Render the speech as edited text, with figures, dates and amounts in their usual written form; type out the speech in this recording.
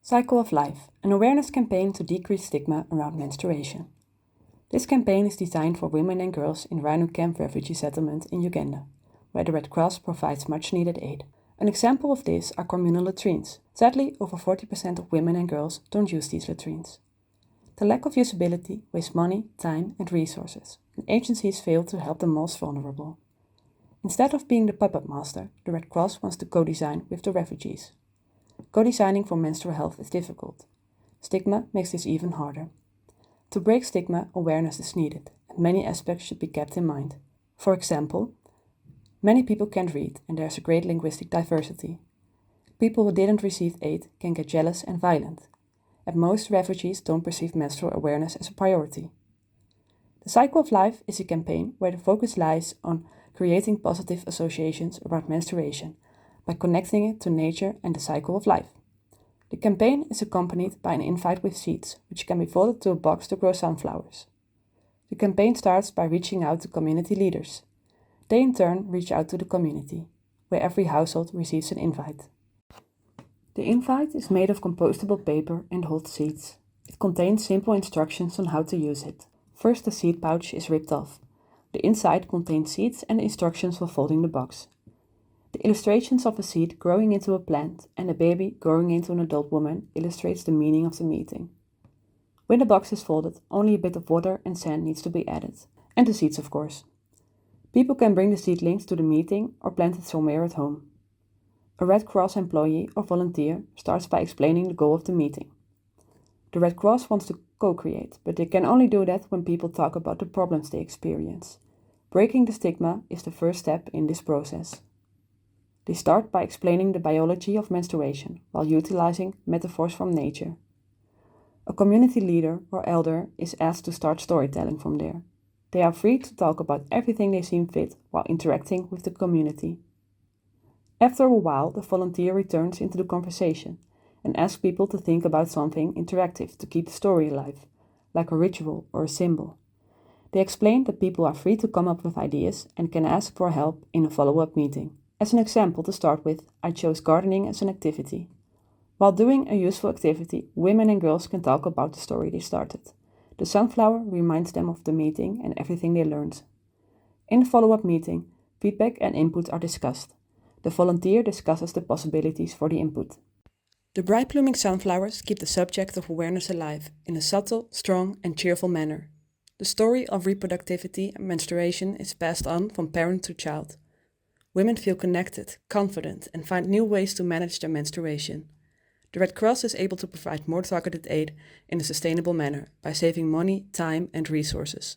Cycle of Life, an awareness campaign to decrease stigma around menstruation. This campaign is designed for women and girls in Rhino Camp Refugee Settlement in Uganda, where the Red Cross provides much needed aid. An example of this are communal latrines. Sadly, over 40% of women and girls don't use these latrines. The lack of usability wastes money, time and resources, and agencies fail to help the most vulnerable. Instead of being the puppet master, the Red Cross wants to co-design with the refugees. Co-designing for menstrual health is difficult. Stigma makes this even harder. To break stigma, awareness is needed, and many aspects should be kept in mind. For example, many people can't read, and there's a great linguistic diversity. People who didn't receive aid can get jealous and violent, and most refugees don't perceive menstrual awareness as a priority. The Cycle of Life is a campaign where the focus lies on creating positive associations around menstruation by connecting it to nature and the cycle of life. The campaign is accompanied by an invite with seeds, which can be folded to a box to grow sunflowers. The campaign starts by reaching out to community leaders. They in turn reach out to the community, where every household receives an invite. The invite is made of compostable paper and holds seeds. It contains simple instructions on how to use it. First, the seed pouch is ripped off. The inside contains seeds and instructions for folding the box. The illustrations of a seed growing into a plant and a baby growing into an adult woman illustrates the meaning of the meeting. When the box is folded, only a bit of water and sand needs to be added. And the seeds, of course. People can bring the seedlings to the meeting or plant it somewhere at home. A Red Cross employee or volunteer starts by explaining the goal of the meeting. The Red Cross wants to co-create, but they can only do that when people talk about the problems they experience. Breaking the stigma is the first step in this process. They start by explaining the biology of menstruation while utilizing metaphors from nature. A community leader or elder is asked to start storytelling from there. They are free to talk about everything they seem fit while interacting with the community. After a while, the volunteer returns into the conversation and asks people to think about something interactive to keep the story alive, like a ritual or a symbol. They explain that people are free to come up with ideas and can ask for help in a follow-up meeting. As an example to start with, I chose gardening as an activity. While doing a useful activity, women and girls can talk about the story they started. The sunflower reminds them of the meeting and everything they learned. In the follow-up meeting, feedback and input are discussed. The volunteer discusses the possibilities for the input. The bright blooming sunflowers keep the subject of awareness alive in a subtle, strong and cheerful manner. The story of reproductivity and menstruation is passed on from parent to child. Women feel connected, confident and find new ways to manage their menstruation. The Red Cross is able to provide more targeted aid in a sustainable manner by saving money, time and resources.